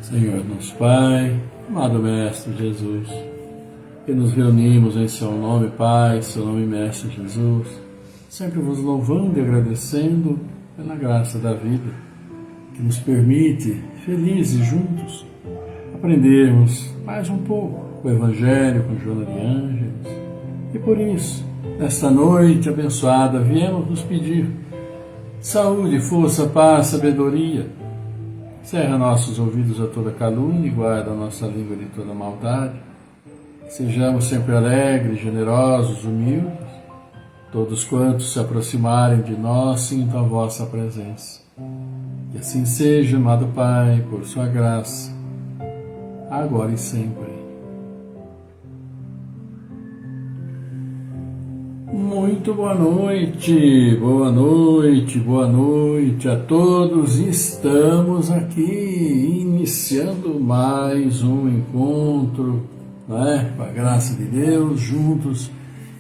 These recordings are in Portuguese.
Senhor nosso Pai, amado Mestre Jesus, que nos reunimos em Seu nome, Pai, Seu nome, Mestre Jesus, sempre vos louvando e agradecendo pela graça da vida, que nos permite, felizes juntos, aprendermos mais um pouco o Evangelho com Joana de Ângeles. E por isso, nesta noite abençoada, viemos nos pedir saúde, força, paz, sabedoria. Cerra nossos ouvidos a toda calúnia e guarda a nossa língua de toda maldade. Sejamos sempre alegres, generosos, humildes. Todos quantos se aproximarem de nós sintam a vossa presença. Que assim seja, amado Pai, por sua graça, agora e sempre. Muito boa noite, boa noite, boa noite a todos. Estamos aqui iniciando mais um encontro, com a graça de Deus, juntos.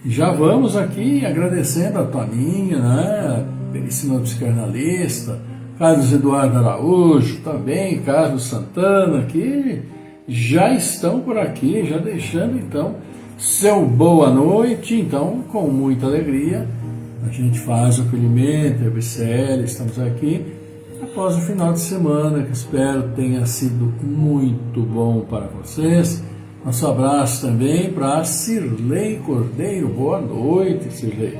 E já vamos aqui agradecendo a Toninha, períssima psicanalista, Carlos Eduardo Araújo, também Carlos Santana, que já estão por aqui, já deixando então seu boa noite. Então, com muita alegria, a gente faz o acolhimento, a BCL, estamos aqui após o final de semana, que espero tenha sido muito bom para vocês. Nosso abraço também para Cirlei Cordeiro, boa noite, Cirlei.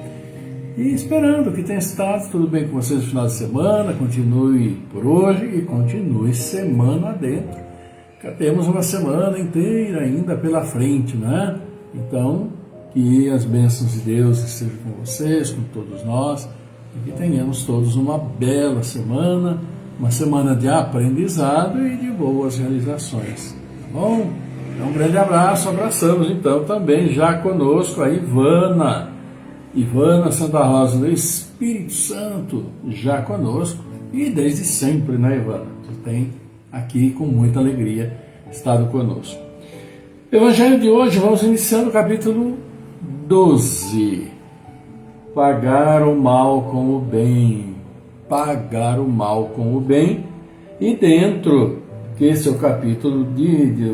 E esperando que tenha estado tudo bem com vocês no final de semana, continue por hoje e continue semana dentro. Temos uma semana inteira ainda pela frente, né? Então, que as bênçãos de Deus estejam com vocês, com todos nós, e que tenhamos todos uma bela semana, uma semana de aprendizado e de boas realizações. Tá bom? Então, um grande abraço, abraçamos então também já conosco a Ivana Santa Rosa do Espírito Santo, já conosco, e desde sempre, né, Ivana? Você tem aqui com muita alegria estado conosco. Evangelho de hoje, vamos iniciando o capítulo 12. Pagar o mal com o bem. Pagar o mal com o bem. E dentro, que esse é o capítulo,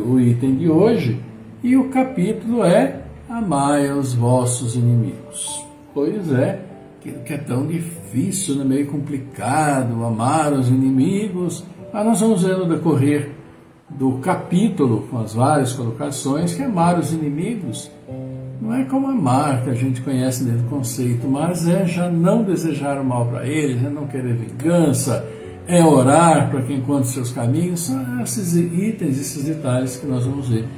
o item de hoje, e o capítulo é Amai os vossos inimigos. Pois é, aquilo que é tão difícil, né, meio complicado, amar os inimigos, mas nós vamos ver no decorrer do capítulo, com as várias colocações, que amar os inimigos não é como amar, que a gente conhece dentro do conceito, mas é já não desejar o mal para eles, é não querer vingança, é orar para que encontre seus caminhos. São esses itens, esses detalhes que nós vamos ver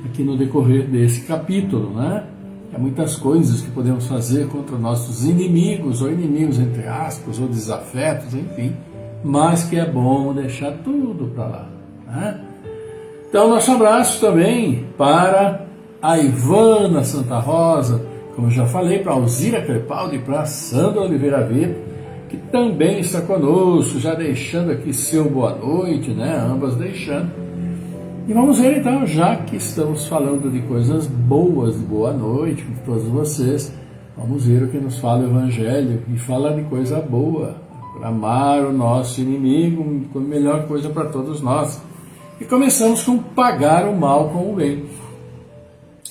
aqui no decorrer desse capítulo, né? Há muitas coisas que podemos fazer contra nossos inimigos, ou inimigos entre aspas, ou desafetos, enfim, mas que é bom deixar tudo para lá, né? Então, nosso abraço também para a Ivana Santa Rosa, como eu já falei, para a Alzira Crepaldi e para a Sandra Oliveira Vitor, que também está conosco, já deixando aqui seu boa noite, né? Ambas deixando. E vamos ver então, já que estamos falando de coisas boas, de boa noite com todos vocês, vamos ver o que nos fala o Evangelho, e fala de coisa boa, para amar o nosso inimigo, a melhor coisa para todos nós. E começamos com pagar o mal com o bem.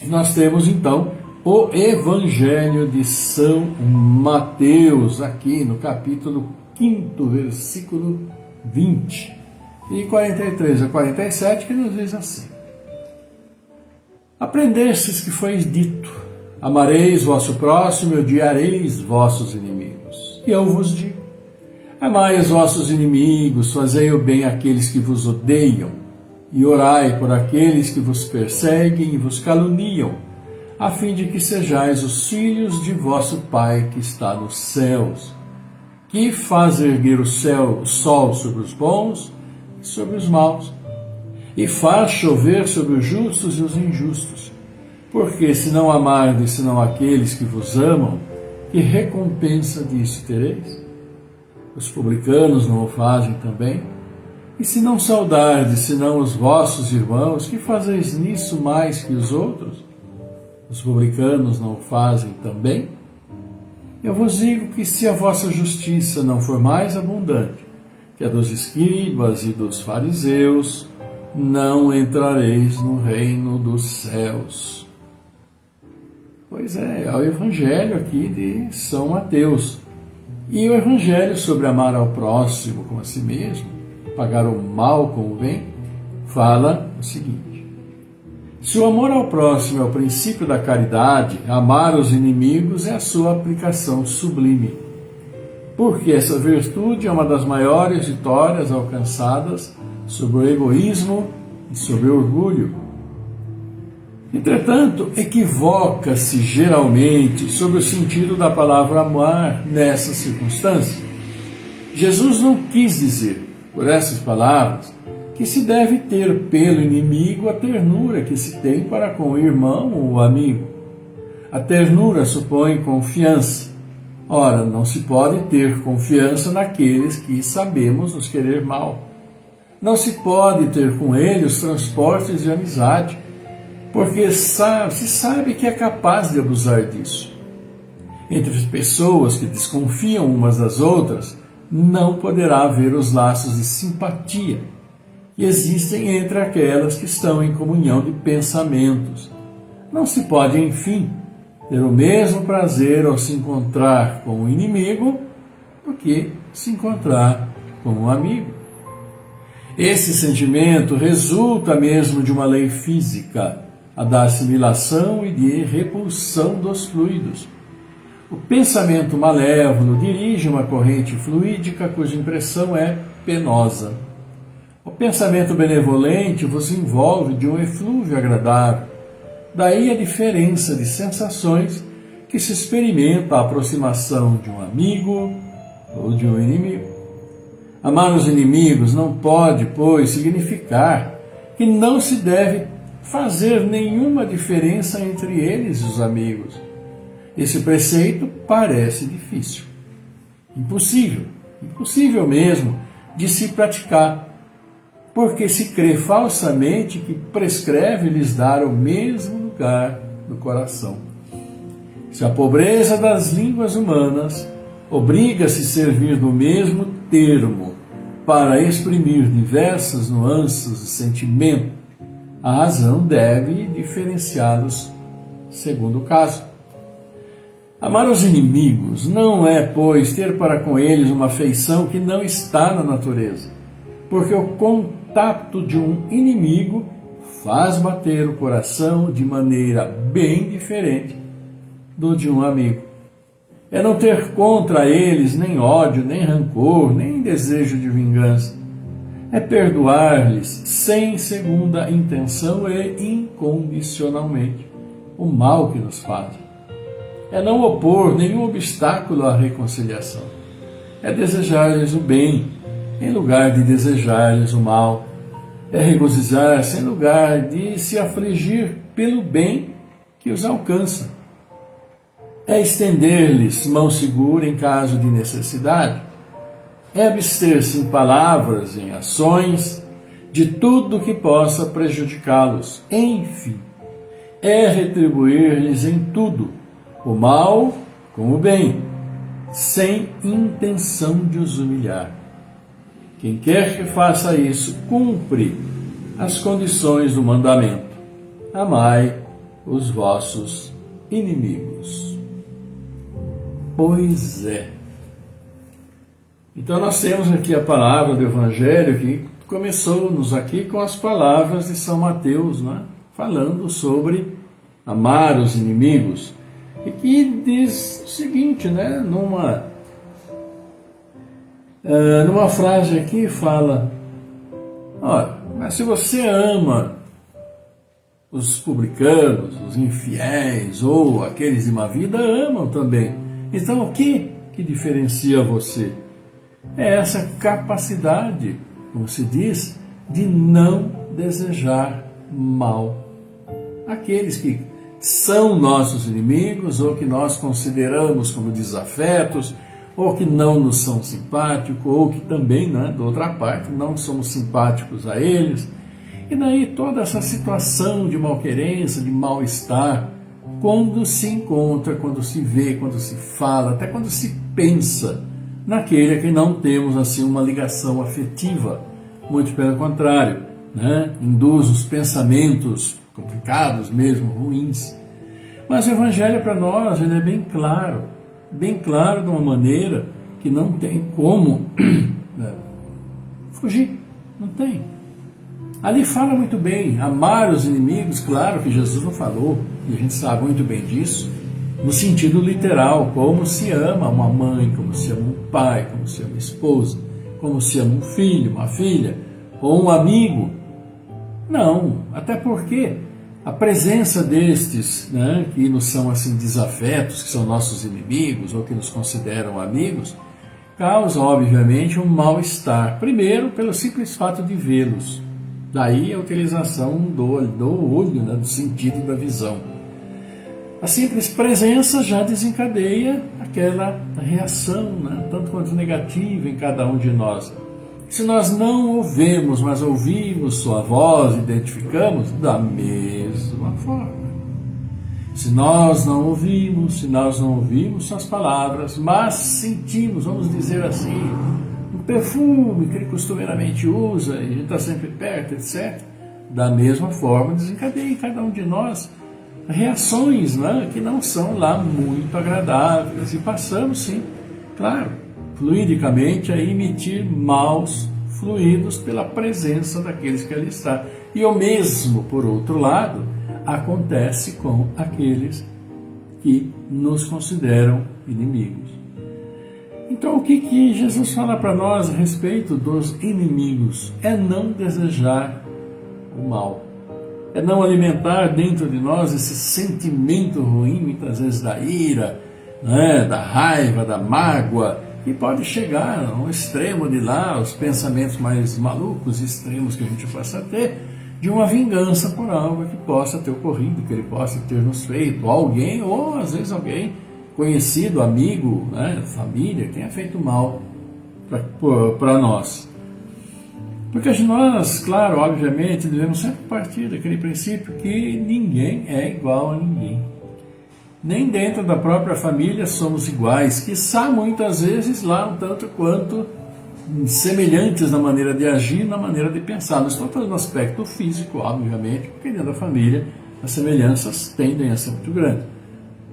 E nós temos então o Evangelho de São Mateus, aqui no capítulo 5, versículo 20, e 43 a 47, que nos diz assim: Aprendestes que foi dito, amareis vosso próximo e odiareis vossos inimigos. E eu vos digo, amai os vossos inimigos, fazei o bem àqueles que vos odeiam, e orai por aqueles que vos perseguem e vos caluniam, a fim de que sejais os filhos de vosso Pai que está nos céus, que faz erguer o sol sobre os bons e sobre os maus, e faz chover sobre os justos e os injustos. Porque se não amardes senão aqueles que vos amam, que recompensa disso tereis? Os publicanos não o fazem também? E se não saudardes senão os vossos irmãos, que fazeis nisso mais que os outros? Os publicanos não o fazem também? Eu vos digo que se a vossa justiça não for mais abundante que a dos escribas e dos fariseus, não entrareis no reino dos céus. Pois é o Evangelho aqui de São Mateus. E o Evangelho sobre amar ao próximo como a si mesmo, pagar o mal com o bem, fala o seguinte: se o amor ao próximo é o princípio da caridade, amar os inimigos é a sua aplicação sublime. Porque essa virtude é uma das maiores vitórias alcançadas sobre o egoísmo e sobre o orgulho. Entretanto, equivoca-se geralmente sobre o sentido da palavra amar nessa circunstância. Jesus não quis dizer, por essas palavras, que se deve ter pelo inimigo a ternura que se tem para com o irmão ou o amigo. A ternura supõe confiança. Ora, não se pode ter confiança naqueles que sabemos nos querer mal. Não se pode ter com eles transportes de amizade, porque se sabe que é capaz de abusar disso. Entre as pessoas que desconfiam umas das outras, não poderá haver os laços de simpatia que existem entre aquelas que estão em comunhão de pensamentos. Não se pode, enfim, ter o mesmo prazer ao se encontrar com o inimigo do que se encontrar com o amigo. Esse sentimento resulta mesmo de uma lei física, a da assimilação e de repulsão dos fluidos. O pensamento malévolo dirige uma corrente fluídica cuja impressão é penosa. O pensamento benevolente vos envolve de um eflúvio agradável. Daí a diferença de sensações que se experimenta a aproximação de um amigo ou de um inimigo. Amar os inimigos não pode, pois, significar que não se deve fazer nenhuma diferença entre eles e os amigos. Esse preceito parece difícil, impossível mesmo de se praticar, porque se crê falsamente que prescreve lhes dar o mesmo lugar no coração. Se a pobreza das línguas humanas obriga-se a servir do mesmo termo para exprimir diversas nuances de sentimento, a razão deve diferenciá-los segundo o caso. Amar os inimigos não é, pois, ter para com eles uma afeição que não está na natureza, porque o contato de um inimigo faz bater o coração de maneira bem diferente do de um amigo. É não ter contra eles nem ódio, nem rancor, nem desejo de vingança. É perdoar-lhes sem segunda intenção e incondicionalmente o mal que nos fazem. É não opor nenhum obstáculo à reconciliação. É desejar-lhes o bem em lugar de desejar-lhes o mal. É regozijar-se em lugar de se afligir pelo bem que os alcança. É estender-lhes mão segura em caso de necessidade. É abster-se em palavras, em ações, de tudo que possa prejudicá-los. Enfim, é retribuir-lhes em tudo o mal com o bem, sem intenção de os humilhar. Quem quer que faça isso, cumpre as condições do mandamento. Amai os vossos inimigos. Pois é. Então nós temos aqui a palavra do Evangelho que começou-nos aqui com as palavras de São Mateus, né? Falando sobre amar os inimigos. E que diz o seguinte, né? Numa frase aqui fala: olha, Mas se você ama os publicanos, os infiéis ou aqueles de má vida, amam também. Então o que diferencia você? É essa capacidade, como se diz, de não desejar mal. Aqueles que são nossos inimigos ou que nós consideramos como desafetos, ou que não nos são simpáticos, ou que também, né, da outra parte, não somos simpáticos a eles. E daí toda essa situação de malquerença, de mal-estar, quando se encontra, quando se vê, quando se fala, até quando se pensa naquele a quem não temos assim uma ligação afetiva, muito pelo contrário, né, induz os pensamentos complicados mesmo, ruins. Mas o Evangelho para nós ele é bem claro de uma maneira que não tem como fugir, não tem. Ali fala muito bem, amar os inimigos, claro que Jesus não falou, e a gente sabe muito bem disso, no sentido literal, como se ama uma mãe, como se ama um pai, como se ama uma esposa, como se ama um filho, uma filha, ou um amigo. Não, até porque a presença destes, né, que nos são assim desafetos, que são nossos inimigos ou que nos consideram amigos, causa obviamente um mal-estar. Primeiro, pelo simples fato de vê-los. Daí a utilização do olho, né, do sentido da visão. A simples presença já desencadeia aquela reação, né, tanto quanto negativa em cada um de nós. Se nós não ouvemos, mas ouvimos sua voz, identificamos, da mesma forma. Se nós não ouvimos suas palavras, mas sentimos, vamos dizer assim, um perfume que ele costumeiramente usa, e a gente está sempre perto, etc., da mesma forma desencadeia em cada um de nós reações, né, que não são lá muito agradáveis, e passamos, sim, claro, fluidicamente a emitir maus fluidos pela presença daqueles que ali está. E o mesmo, por outro lado, acontece com aqueles que nos consideram inimigos. Então, o que Jesus fala para nós a respeito dos inimigos? É não desejar o mal. É não alimentar dentro de nós esse sentimento ruim, muitas vezes da ira, né, da raiva, da mágoa, e pode chegar ao extremo de lá, os pensamentos mais malucos, extremos que a gente possa ter, de uma vingança por algo que possa ter ocorrido, que ele possa ter nos feito, alguém, ou às vezes alguém conhecido, amigo, né, família, que tenha feito mal para nós. Porque nós, claro, obviamente, devemos sempre partir daquele princípio que ninguém é igual a ninguém. Nem dentro da própria família somos iguais, quiçá muitas vezes lá um tanto quanto semelhantes na maneira de agir, na maneira de pensar. Não estou falando no aspecto físico, obviamente, porque dentro da família as semelhanças tendem a ser muito grandes.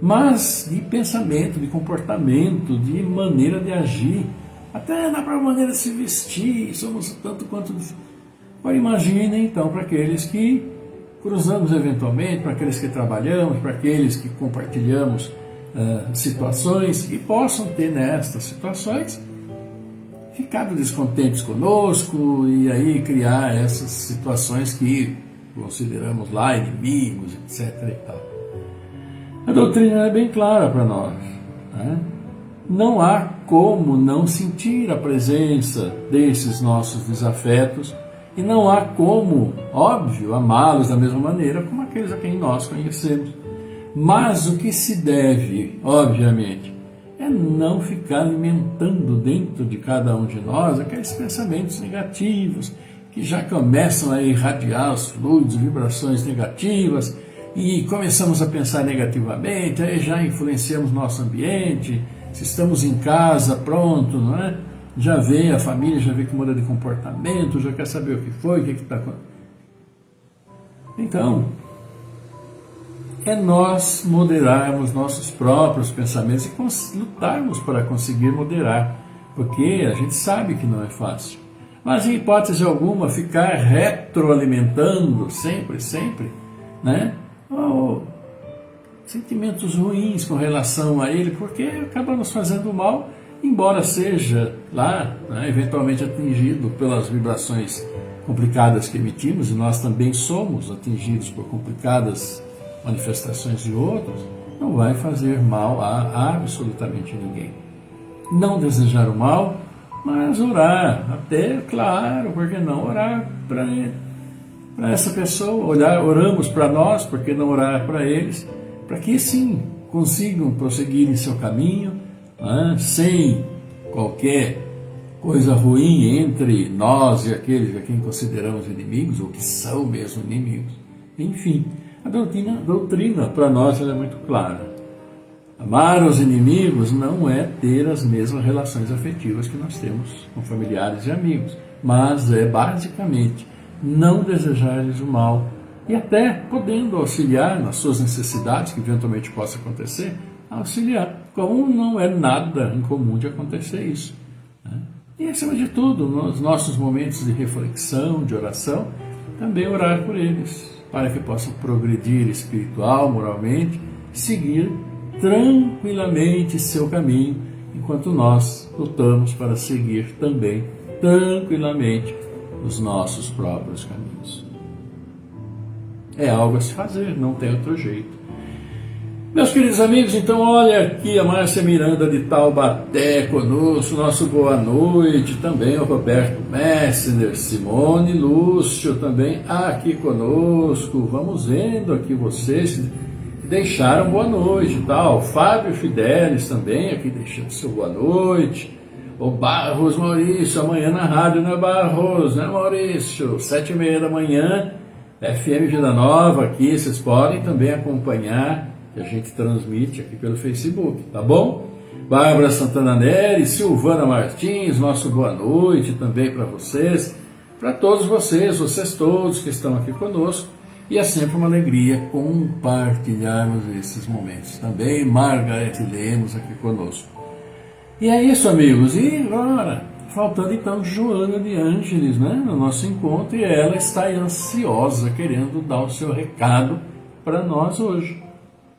Mas de pensamento, de comportamento, de maneira de agir, até na própria maneira de se vestir, somos tanto quanto... Agora imaginem então para aqueles que cruzamos eventualmente, para aqueles que trabalhamos, para aqueles que compartilhamos situações e possam ter nestas situações ficado descontentes conosco e aí criar essas situações que consideramos lá inimigos, etc. e tal. A doutrina é bem clara para nós, né? Não há como não sentir a presença desses nossos desafetos e não há como, óbvio, amá-los da mesma maneira como aqueles a quem nós conhecemos. Mas o que se deve, obviamente, é não ficar alimentando dentro de cada um de nós aqueles pensamentos negativos que já começam a irradiar os fluidos, vibrações negativas, e começamos a pensar negativamente, aí já influenciamos nosso ambiente. Se estamos em casa, pronto, não é? Já vê a família, já vê que muda de comportamento, já quer saber o que foi, o que está acontecendo. Então, é nós moderarmos nossos próprios pensamentos e lutarmos para conseguir moderar, porque a gente sabe que não é fácil. Mas, em hipótese alguma, ficar retroalimentando sempre, né? Sentimentos ruins com relação a ele, porque acaba nos fazendo mal, embora seja lá, né, eventualmente atingido pelas vibrações complicadas que emitimos, e nós também somos atingidos por complicadas manifestações de outros, não vai fazer mal a absolutamente ninguém. Não desejar o mal, mas orar, até, claro, por que não orar para essa pessoa, oramos para nós, por que não orar para eles, para que sim, consigam prosseguir em seu caminho, né, sem qualquer coisa ruim entre nós e aqueles a quem consideramos inimigos, ou que são mesmo inimigos. Enfim, a doutrina para nós ela é muito clara. Amar os inimigos não é ter as mesmas relações afetivas que nós temos com familiares e amigos, mas é basicamente não desejar-lhes o mal e até podendo auxiliar nas suas necessidades, que eventualmente possa acontecer, auxiliar, como não é nada incomum de acontecer isso, né? E acima de tudo, nos nossos momentos de reflexão, de oração, também orar por eles, para que possam progredir espiritual, moralmente, seguir tranquilamente seu caminho, enquanto nós lutamos para seguir também tranquilamente os nossos próprios caminhos. É algo a se fazer, não tem outro jeito. Meus queridos amigos, então olha aqui a Márcia Miranda de Taubaté conosco, nosso boa noite, também o Roberto Messner, Simone Lúcio também aqui conosco, vamos vendo aqui vocês deixaram boa noite e tal, Fábio Fidelis também aqui deixando seu boa noite, o Barros Maurício, amanhã na rádio, né Barros, né Maurício, 7h30 da manhã, FM Vida Nova aqui, vocês podem também acompanhar, que a gente transmite aqui pelo Facebook, tá bom? Bárbara Santana Neri, Silvana Martins, nosso boa noite também para vocês, para todos vocês todos que estão aqui conosco, e é sempre uma alegria compartilharmos esses momentos. Também Margarete Lemos aqui conosco. E é isso, amigos, e agora, faltando então Joana de Ângeles, né, no nosso encontro, e ela está ansiosa, querendo dar o seu recado para nós hoje.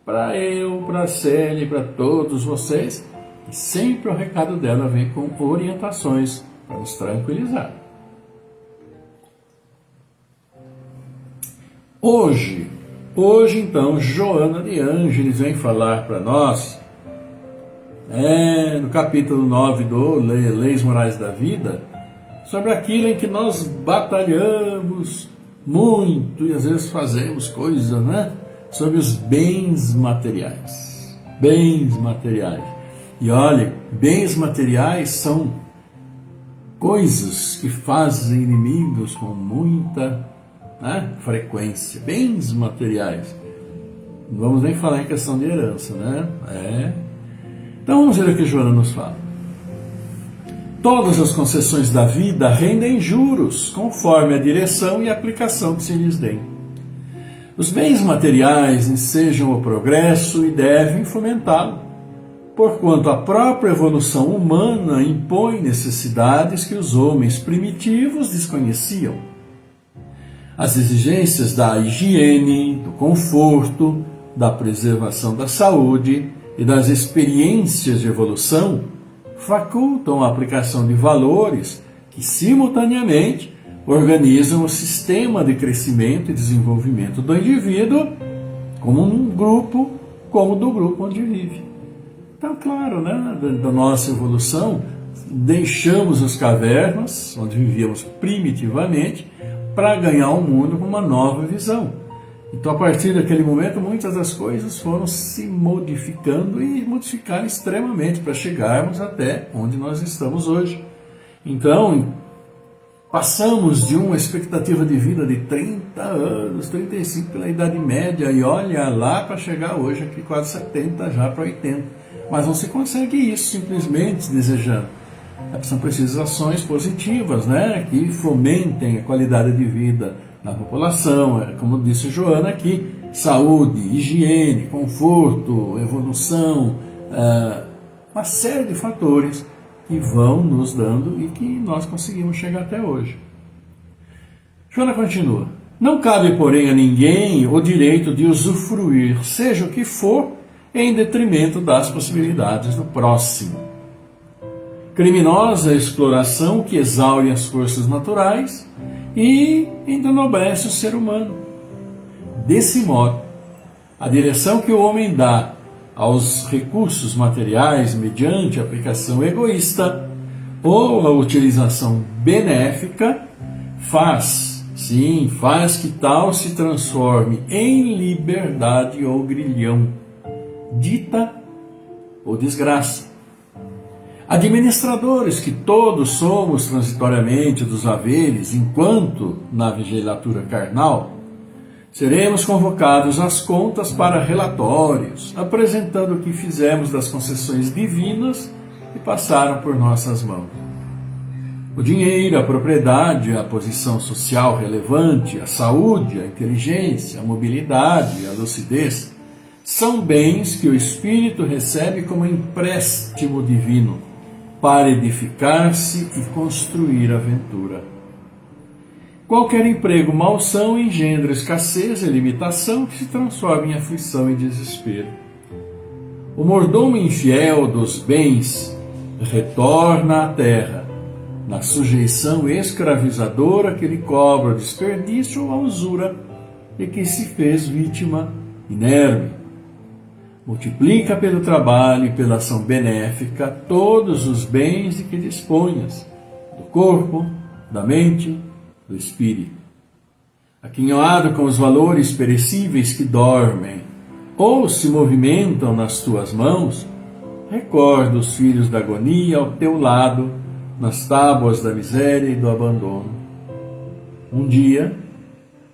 Para eu, para a Célia, para todos vocês, e sempre o recado dela vem com orientações para nos tranquilizar. Hoje então, Joana de Ângeles vem falar para nós, no capítulo 9 do Leis Morais da Vida, sobre aquilo em que nós batalhamos muito e às vezes fazemos coisas, né? Sobre os bens materiais. Bens materiais. E olha, bens materiais são coisas que fazem inimigos com muita frequência. Bens materiais. Não vamos nem falar em questão de herança, né? Então vamos ver o que Joana nos fala. Todas as concessões da vida rendem juros, conforme a direção e aplicação que se lhes deem. Os bens materiais ensejam o progresso e devem fomentá-lo, porquanto a própria evolução humana impõe necessidades que os homens primitivos desconheciam. As exigências da higiene, do conforto, da preservação da saúde e das experiências de evolução facultam a aplicação de valores que, simultaneamente, organizam o sistema de crescimento e desenvolvimento do indivíduo como um grupo, como do grupo onde vive. Então, claro, né, da nossa evolução, deixamos as cavernas, onde vivíamos primitivamente, para ganhar um mundo com uma nova visão. Então, a partir daquele momento, muitas das coisas foram se modificando e modificaram extremamente para chegarmos até onde nós estamos hoje. Então, passamos de uma expectativa de vida de 30 anos, 35 pela Idade Média, e olha lá para chegar hoje aqui quase 70, já para 80. Mas não se consegue isso simplesmente desejando. São precisas ações positivas, né, que fomentem a qualidade de vida na população, como disse Joana aqui, saúde, higiene, conforto, evolução, uma série de fatores que vão nos dando e que nós conseguimos chegar até hoje. Joana continua. Não cabe, porém, a ninguém o direito de usufruir, seja o que for, em detrimento das possibilidades do próximo. Criminosa exploração que exaure as forças naturais e endonobrece o ser humano. Desse modo, a direção que o homem dá aos recursos materiais mediante aplicação egoísta ou a utilização benéfica faz que tal se transforme em liberdade ou grilhão, dita ou desgraça. Administradores, que todos somos transitoriamente dos haveres, enquanto na vigilatura carnal, seremos convocados às contas para relatórios, apresentando o que fizemos das concessões divinas que passaram por nossas mãos. O dinheiro, a propriedade, a posição social relevante, a saúde, a inteligência, a mobilidade, a lucidez, são bens que o espírito recebe como empréstimo divino para edificar-se e construir aventura. Qualquer emprego malsão engendra escassez e limitação que se transforma em aflição e desespero. O mordomo infiel dos bens retorna à terra, na sujeição escravizadora que lhe cobra desperdício ou a usura de que se fez vítima inerme. Multiplica pelo trabalho e pela ação benéfica todos os bens de que disponhas, do corpo, da mente, do espírito. Aquinhoado com os valores perecíveis que dormem ou se movimentam nas tuas mãos, recorda os filhos da agonia ao teu lado, nas tábuas da miséria e do abandono. Um dia,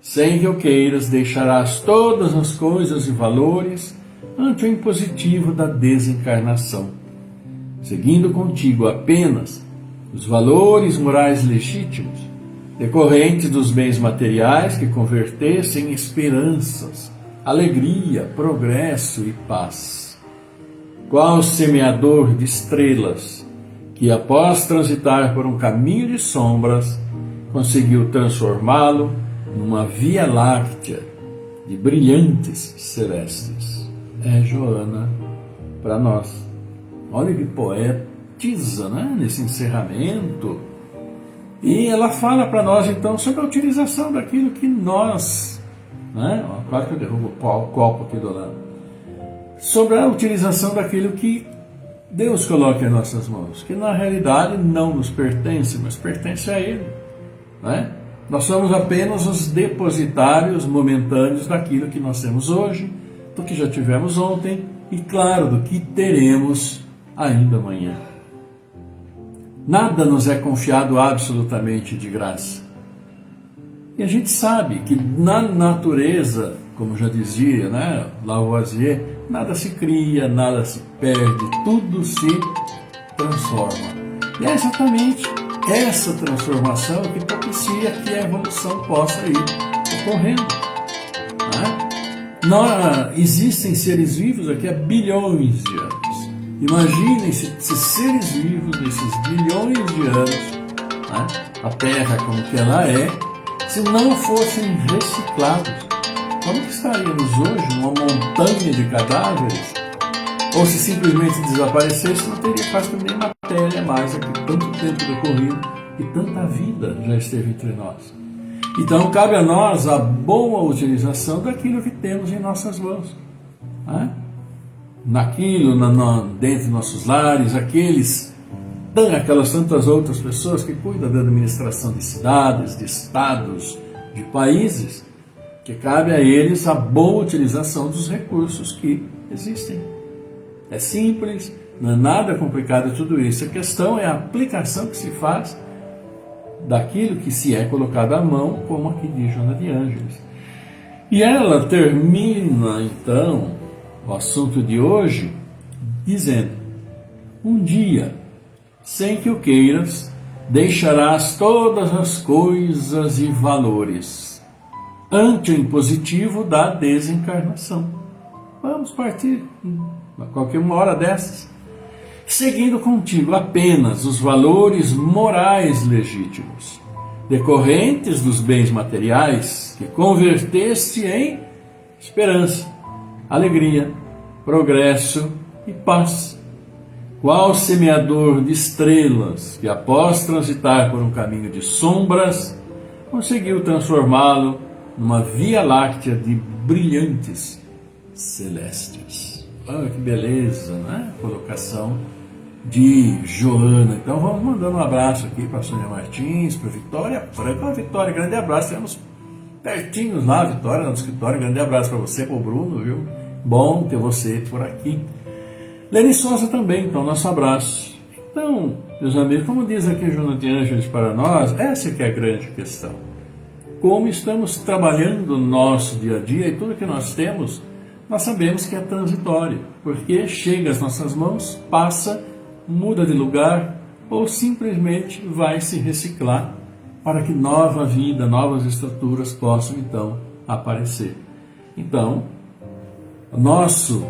sem que o queiras, deixarás todas as coisas e valores ante o impositivo da desencarnação, seguindo contigo apenas os valores morais legítimos, decorrentes dos bens materiais que convertessem em esperanças, alegria, progresso e paz. Qual semeador de estrelas, que após transitar por um caminho de sombras, conseguiu transformá-lo numa via láctea de brilhantes celestes. É Joana para nós. Olha que poetisa, né? Nesse encerramento. E ela fala para nós então sobre a utilização daquilo que nós, né? Quase que eu derrubo o copo aqui do lado. Sobre a utilização daquilo que Deus coloca em nossas mãos, que na realidade não nos pertence, mas pertence a Ele, né? Nós somos apenas os depositários momentâneos daquilo que nós temos hoje, do que já tivemos ontem e, claro, do que teremos ainda amanhã. Nada nos é confiado absolutamente de graça. E a gente sabe que na natureza, como já dizia, né, Lavoisier, nada se cria, nada se perde, tudo se transforma. E é exatamente essa transformação que propicia que a evolução possa ir ocorrendo. Né? Existem seres vivos aqui há bilhões de anos. Imaginem se esses seres vivos, nesses bilhões de anos, né, a Terra como que ela é, se não fossem reciclados. Como que estaríamos hoje numa montanha de cadáveres? Ou se simplesmente desaparecesse, não teria quase nem matéria mais aqui, tanto tempo decorrido e tanta vida já esteve entre nós. Então cabe a nós a boa utilização daquilo que temos em nossas mãos. Né? Naquilo, dentro de nossos lares, aquelas tantas outras pessoas que cuidam da administração de cidades, de estados, de países, que cabe a eles a boa utilização dos recursos que existem. É simples, não é nada complicado tudo isso. A questão é a aplicação que se faz daquilo que se é colocado à mão, como aqui diz Joana de Ângeles. E ela termina, então, o assunto de hoje, dizendo: um dia, sem que o queiras, deixarás todas as coisas e valores ante o impositivo da desencarnação. Vamos partir a qualquer uma hora dessas, seguindo contigo apenas os valores morais legítimos, decorrentes dos bens materiais que converteste em esperança, alegria, progresso e paz. Qual semeador de estrelas que, após transitar por um caminho de sombras, conseguiu transformá-lo numa Via Láctea de brilhantes celestes. Olha que beleza, né? Colocação de Joana. Então vamos mandando um abraço aqui para a Sônia Martins, para a Vitória Franca. Vitória, grande abraço. Temos pertinhos lá, Vitória, no escritório. Grande abraço para você, para o Bruno, viu? Bom ter você por aqui. Leni Souza também, então, nosso abraço. Então, meus amigos, como diz aqui Joana de Ângeles para nós, essa que é a grande questão. Como estamos trabalhando no nosso dia a dia e tudo que nós temos, nós sabemos que é transitório, porque chega às nossas mãos, passa, muda de lugar ou simplesmente vai se reciclar para que nova vida, novas estruturas possam então aparecer. Então, o nosso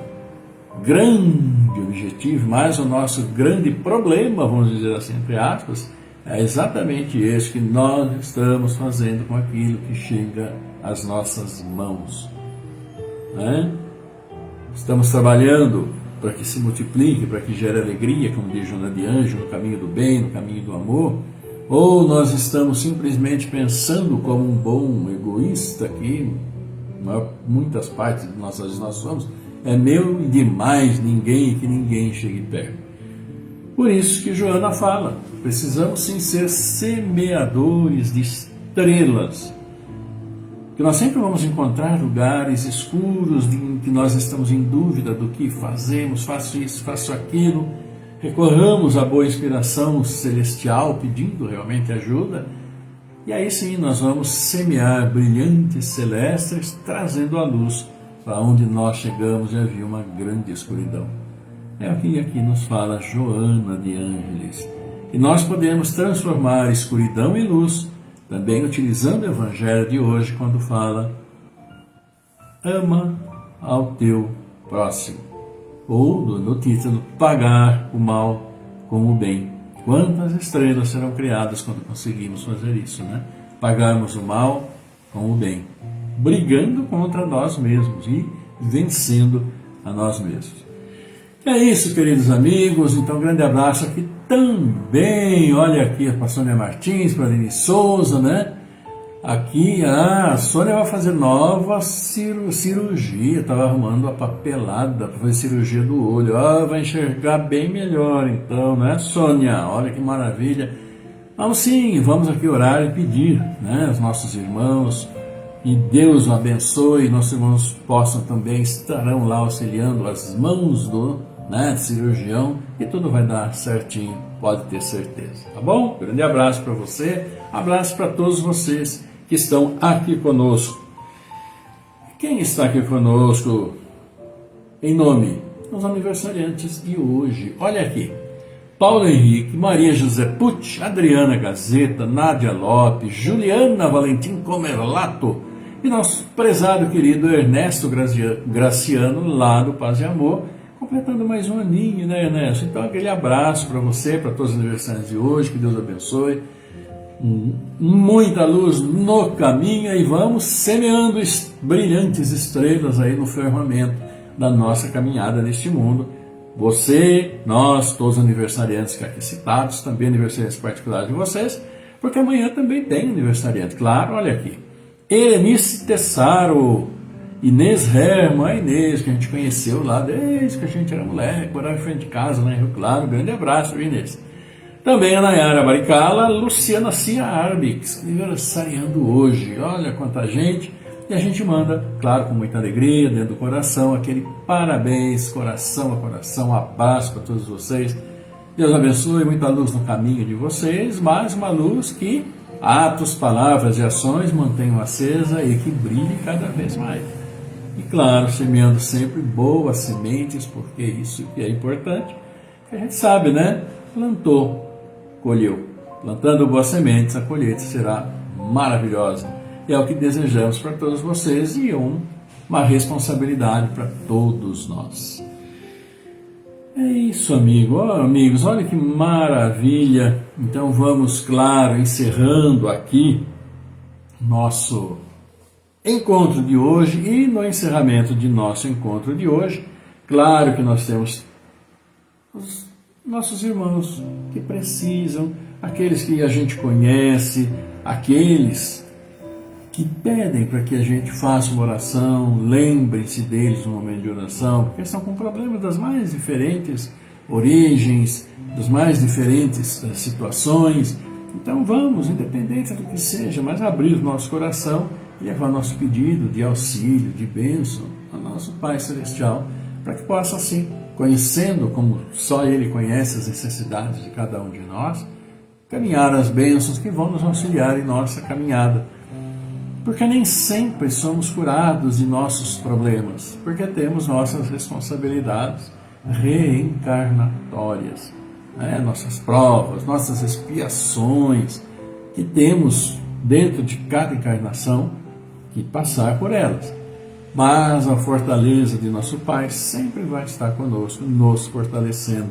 grande objetivo, mas o nosso grande problema, vamos dizer assim, entre aspas, é exatamente esse que nós estamos fazendo com aquilo que chega às nossas mãos. Né? Estamos trabalhando para que se multiplique, para que gere alegria, como diz Joana de Ângeles, no caminho do bem, no caminho do amor, ou nós estamos simplesmente pensando como um bom egoísta que, muitas partes de nós somos, é meu e de mais ninguém, que ninguém chegue perto. Por isso que Joana fala, precisamos sim ser semeadores de estrelas, que nós sempre vamos encontrar lugares escuros em que nós estamos em dúvida do que fazemos, faço isso, faço aquilo, recorramos à boa inspiração celestial pedindo realmente ajuda, e aí sim nós vamos semear brilhantes celestes, trazendo a luz para onde nós chegamos e havia uma grande escuridão. É o que aqui nos fala Joana de Ângeles. E nós podemos transformar escuridão em luz, também utilizando o Evangelho de hoje, quando fala: ama ao teu próximo. Ou, no título, pagar o mal com o bem. Quantas estrelas serão criadas quando conseguimos fazer isso, né? Pagarmos o mal com o bem. Brigando contra nós mesmos e vencendo a nós mesmos. É isso, queridos amigos. Então, um grande abraço aqui também. Olha aqui para a Sônia Martins, para a Leni Souza, né? Aqui, a Sônia vai fazer nova cirurgia. Estava arrumando a papelada para fazer cirurgia do olho. Vai enxergar bem melhor, então, né, Sônia? Olha que maravilha. Vamos sim, vamos aqui orar e pedir, né, aos nossos irmãos. E Deus o abençoe, nossos irmãos possam também, estarão lá auxiliando as mãos do cirurgião, e tudo vai dar certinho, pode ter certeza, tá bom? Grande abraço para você, abraço para todos vocês que estão aqui conosco. Quem está aqui conosco em nome dos aniversariantes de hoje? Olha aqui: Paulo Henrique, Maria José Pucci, Adriana Gazeta, Nádia Lopes, Juliana Valentim Comerlato e nosso prezado querido Ernesto Graciano, lá do Paz e Amor, completando mais um aninho, né, Ernesto? Então, aquele abraço para você, para todos os aniversários de hoje, que Deus abençoe, muita luz no caminho, e vamos semeando brilhantes estrelas aí no firmamento da nossa caminhada neste mundo. Você, nós, todos os aniversariantes que aqui citados, também aniversariantes particulares de vocês, porque amanhã também tem aniversariante, claro, olha aqui: Erenice Tessaro, Inês Herman, a Inês, que a gente conheceu lá desde que a gente era moleque, morava em frente de casa, lá em Rio Claro. Grande abraço, Inês. Também a Nayara Baricala, Luciana Cia Arbix, aniversariando hoje. Olha quanta gente. E a gente manda, claro, com muita alegria, dentro do coração, aquele parabéns, coração a coração, abraço para todos vocês. Deus abençoe, muita luz no caminho de vocês, mais uma luz que atos, palavras e ações mantenham acesa e que brilhe cada vez mais. E claro, semeando sempre boas sementes, porque isso que é importante, que a gente sabe, né? Plantou, colheu. Plantando boas sementes, a colheita será maravilhosa. E é o que desejamos para todos vocês, e uma responsabilidade para todos nós. É isso, amigos, olha que maravilha. Então vamos, claro, encerrando aqui nosso encontro de hoje, e no encerramento de nosso encontro de hoje, claro que nós temos os nossos irmãos que precisam, aqueles que a gente conhece, aqueles que pedem para que a gente faça uma oração, lembrem-se deles no momento de oração, porque estão com problemas das mais diferentes origens, das mais diferentes situações. Então vamos, independente do que seja, mas abrir o nosso coração e levar nosso pedido de auxílio, de bênção ao nosso Pai Celestial, para que possa assim, conhecendo como só Ele conhece as necessidades de cada um de nós, caminhar as bênçãos que vão nos auxiliar em nossa caminhada. Porque nem sempre somos curados de nossos problemas, porque temos nossas responsabilidades reencarnatórias, nossas provas, nossas expiações, que temos dentro de cada encarnação que passar por elas. Mas a fortaleza de nosso Pai sempre vai estar conosco, nos fortalecendo.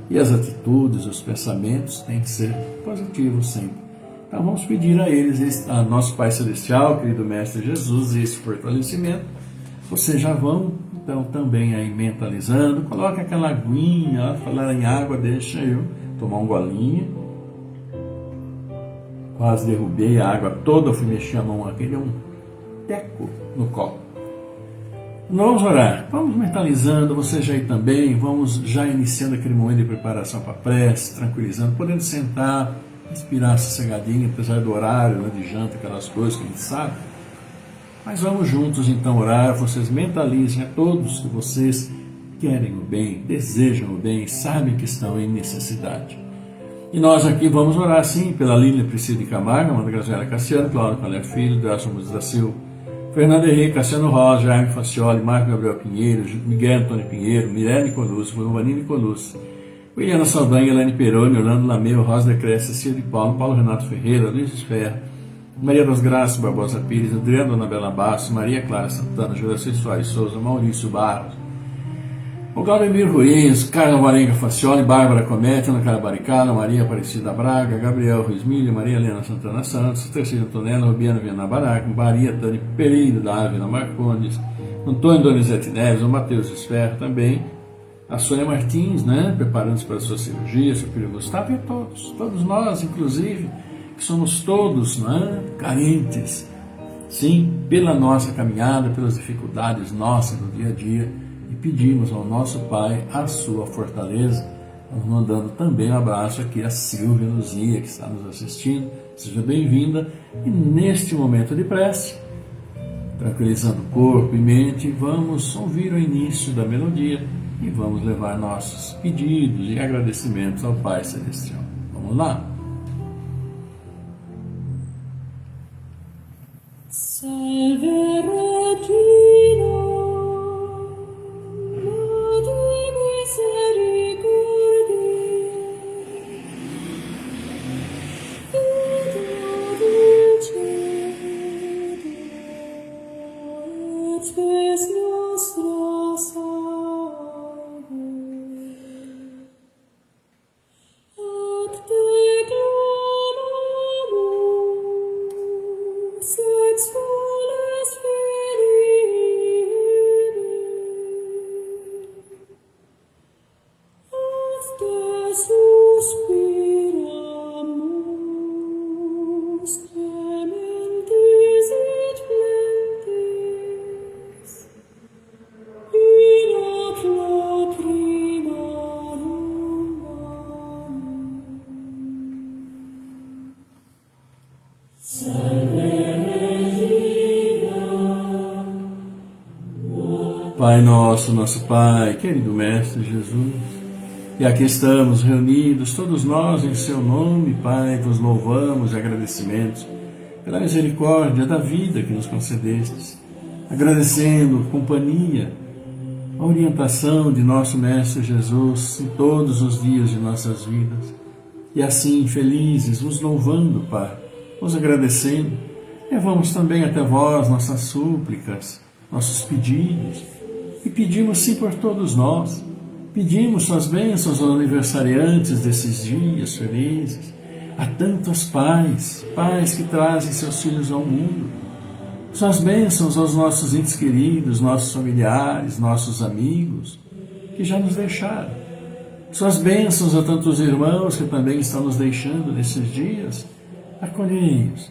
E as atitudes, os pensamentos têm que ser positivos sempre. Então vamos pedir a eles, a nosso Pai Celestial, querido Mestre Jesus, esse fortalecimento. Vocês já vão, então, também aí mentalizando. Coloca aquela aguinha, falar em água, deixa eu tomar um golinho. Quase derrubei a água toda, fui mexer a mão aqui, deu um teco no copo. Vamos orar, vamos mentalizando, vocês já aí também, vamos já iniciando aquele momento de preparação para a prece, tranquilizando, podendo sentar, respirar sossegadinho, apesar do horário, de janta, aquelas coisas que a gente sabe. Mas vamos juntos então orar, vocês mentalizem a todos que vocês querem o bem, desejam o bem, sabem que estão em necessidade. E nós aqui vamos orar sim pela Lília Priscila de Camargo, Amanda Graziela Cassiano, Cláudio Calé Filho, Delson Mudes da Silva, Fernando Henrique, Cassiano Rosa, Jaime Facioli, Marco Gabriel Pinheiro, Miguel Antônio Pinheiro, Mirelle Colucci, Vanini Colucci, Williana Saldanha, Helene Peroni, Orlando Lameu, Rosa de Cresce, Cecília de Paulo, Paulo Renato Ferreira, Luiz Esferra, Maria das Graças Barbosa Pires, Adriana Anabela Bastos, Maria Clara Santana, Juraci Soares Souza, Maurício Barros, o Claudemir Ruiz, Carla Varenga Facioli, Bárbara Comete, Ana Carabaricala, Maria Aparecida Braga, Gabriel Ruiz Milho, Maria Helena Santana Santos, Terceira Antonella, Rubiana Viana Baraca, Maria Tani Pereira da Ávila Marcondes, Antônio Donizete Neves, o Matheus Esferra também, a Sônia Martins, preparando-se para a sua cirurgia, seu filho Gustavo, e a todos nós, inclusive, que somos todos carentes, sim, pela nossa caminhada, pelas dificuldades nossas no dia a dia, e pedimos ao nosso Pai a sua fortaleza. Vamos mandando também um abraço aqui a Silvia Luzia, que está nos assistindo, seja bem-vinda, e neste momento de prece, tranquilizando corpo e mente, vamos ouvir o início da melodia e vamos levar nossos pedidos e agradecimentos ao Pai Celestial. Vamos lá? Salve Regina, Mater misericordiae, et dulcedo, et spes nostra salve. Ac te clamamus, et soles Filii, et te suspiramus, clementis et flentes, in ac lacrimarum manum. Pai nosso, nosso Pai, querido Mestre Jesus, e aqui estamos reunidos, todos nós em Seu nome, Pai, vos louvamos e agradecimentos pela misericórdia da vida que nos concedestes, agradecendo a companhia, a orientação de nosso Mestre Jesus em todos os dias de nossas vidas, e assim, felizes, vos louvando, Pai, vos agradecendo, levamos também até vós nossas súplicas, nossos pedidos, e pedimos sim por todos nós, pedimos suas bênçãos aos aniversariantes desses dias felizes, a tantos pais que trazem seus filhos ao mundo, suas bênçãos aos nossos entes queridos, nossos familiares, nossos amigos, que já nos deixaram, suas bênçãos a tantos irmãos que também estão nos deixando nesses dias, acolhei-os,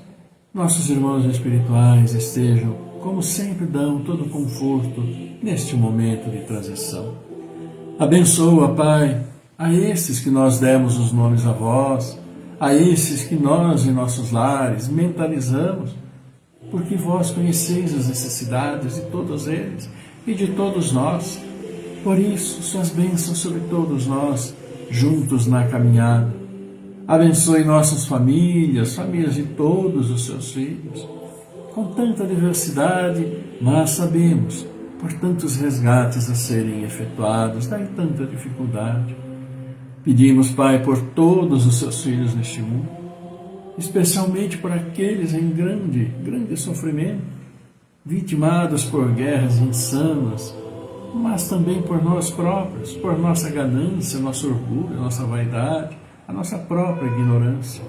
nossos irmãos espirituais estejam, como sempre dão, todo o conforto neste momento de transição. Abençoa, Pai, a esses que nós demos os nomes a vós, a esses que nós em nossos lares mentalizamos, porque vós conheceis as necessidades de todos eles e de todos nós. Por isso, suas bênçãos sobre todos nós, juntos na caminhada. Abençoe nossas famílias, famílias de todos os seus filhos, com tanta diversidade, mas sabemos, por tantos resgates a serem efetuados, daí tanta dificuldade. Pedimos, Pai, por todos os seus filhos neste mundo, especialmente por aqueles em grande sofrimento, vitimados por guerras insanas, mas também por nós próprios, por nossa ganância, nosso orgulho, nossa vaidade, a nossa própria ignorância.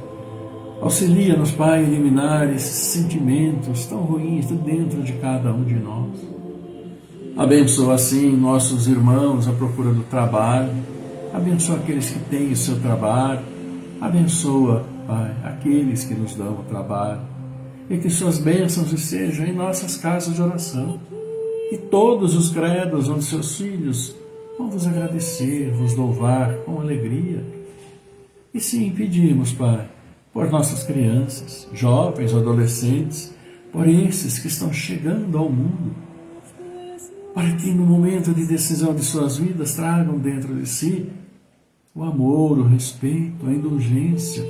Auxilia-nos, Pai, a eliminar esses sentimentos tão ruins dentro de cada um de nós. Abençoa, assim, nossos irmãos à procura do trabalho. Abençoa aqueles que têm o seu trabalho. Abençoa, Pai, aqueles que nos dão o trabalho. E que suas bênçãos estejam em nossas casas de oração. E todos os credos onde seus filhos vão vos agradecer, vos louvar com alegria. E sim, pedimos, Pai, por nossas crianças, jovens, adolescentes, por esses que estão chegando ao mundo, para que no momento de decisão de suas vidas tragam dentro de si o amor, o respeito, a indulgência,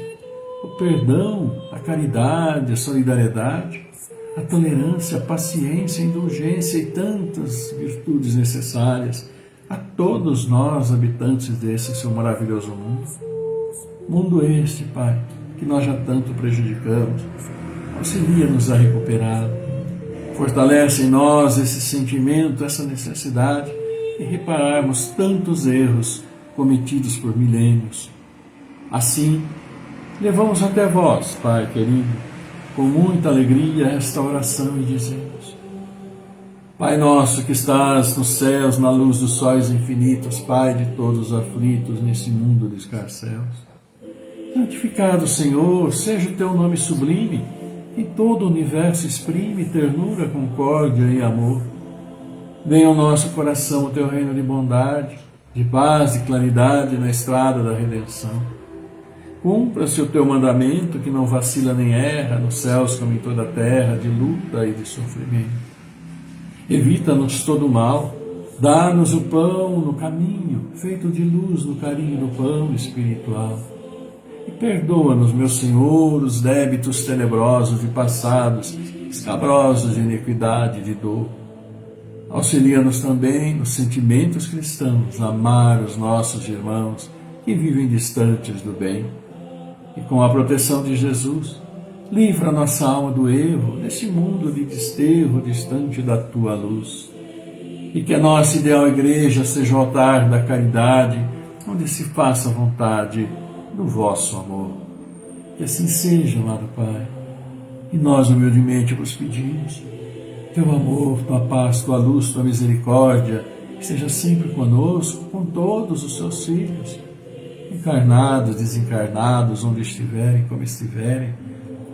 o perdão, a caridade, a solidariedade, a tolerância, a paciência, a indulgência e tantas virtudes necessárias a todos nós, habitantes desse seu maravilhoso mundo. Mundo este, Pai, que nós já tanto prejudicamos. Auxilia-nos a recuperá-lo. Fortalece em nós esse sentimento, essa necessidade de repararmos tantos erros cometidos por milênios. Assim, levamos até vós, Pai querido, com muita alegria esta oração e dizemos: Pai nosso que estás nos céus, na luz dos sóis infinitos, Pai de todos os aflitos nesse mundo de escarcéus, santificado, Senhor, seja o teu nome sublime, e todo o universo exprime ternura, concórdia e amor. Venha ao nosso coração o teu reino de bondade, de paz e claridade na estrada da redenção. Cumpra-se o teu mandamento que não vacila nem erra, nos céus como em toda a terra, de luta e de sofrimento. Evita-nos todo o mal, dá-nos o pão no caminho, feito de luz no carinho do pão espiritual. E perdoa-nos, meu Senhor, os débitos tenebrosos de passados, escabrosos de iniquidade e de dor. Auxilia-nos também nos sentimentos cristãos, amar os nossos irmãos que vivem distantes do bem. E com a proteção de Jesus, livra a nossa alma do erro, nesse mundo de desterro distante da tua luz. E que a nossa ideal igreja seja o altar da caridade, onde se faça a vontade do vosso amor. Que assim seja, amado Pai. E nós humildemente vos pedimos, teu amor, tua paz, tua luz, tua misericórdia, esteja sempre conosco, com todos os seus filhos, encarnados, desencarnados, onde estiverem, como estiverem,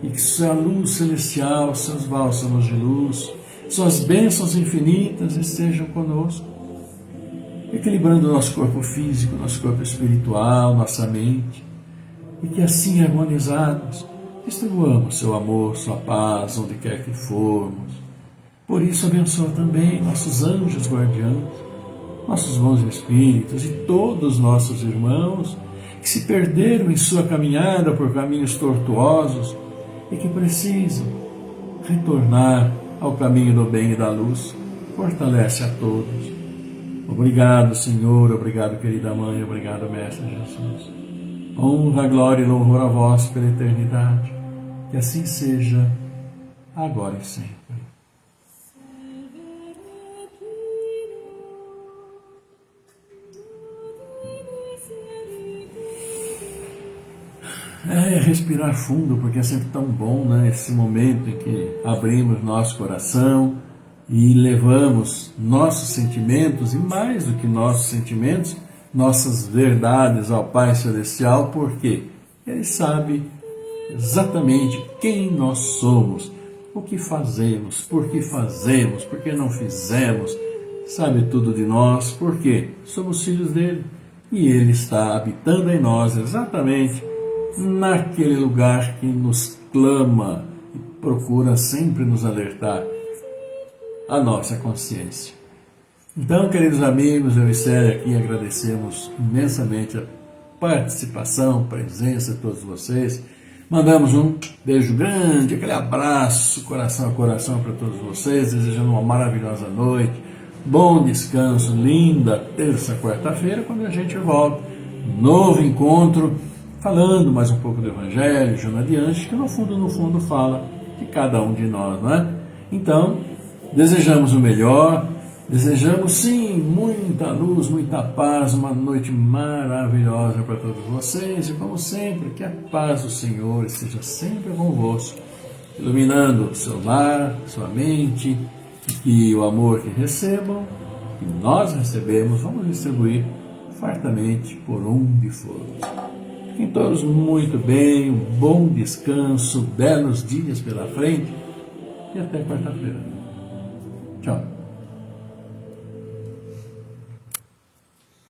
e que sua luz celestial, seus bálsamos de luz, suas bênçãos infinitas estejam conosco, equilibrando nosso corpo físico, nosso corpo espiritual, nossa mente, e que assim harmonizados, distribuamos seu amor, sua paz, onde quer que formos. Por isso abençoa também nossos anjos guardiãos, nossos bons espíritos e todos os nossos irmãos que se perderam em sua caminhada por caminhos tortuosos e que precisam retornar ao caminho do bem e da luz. Fortalece a todos. Obrigado, Senhor, obrigado, querida Mãe, obrigado, Mestre Jesus. Honra, glória e louvor a vós pela eternidade. Que assim seja, agora e sempre. Respirar fundo, porque é sempre tão bom, né? Esse momento em que abrimos nosso coração e levamos nossos sentimentos, e mais do que nossos sentimentos, nossas verdades ao Pai Celestial, porque Ele sabe exatamente quem nós somos, o que fazemos, por que não fizemos, sabe tudo de nós, porque somos filhos dele e ele está habitando em nós exatamente naquele lugar que nos clama e procura sempre nos alertar a nossa consciência. Então, queridos amigos, eu e Célia aqui agradecemos imensamente a participação, presença de todos vocês. Mandamos um beijo grande, aquele abraço, coração a coração para todos vocês, desejando uma maravilhosa noite, bom descanso, linda terça, quarta-feira, quando a gente volta, novo encontro, falando mais um pouco do Evangelho, Joana de Anjos, que no fundo fala de cada um de nós, não é? Então, desejamos o melhor, desejamos sim muita luz, muita paz, uma noite maravilhosa para todos vocês e como sempre, que a paz do Senhor esteja sempre convosco, iluminando seu lar, sua mente, e que o amor que recebam, que nós recebemos, vamos distribuir fartamente por onde for. Fiquem todos muito bem, um bom descanso, belos dias pela frente e até quarta-feira. Tchau.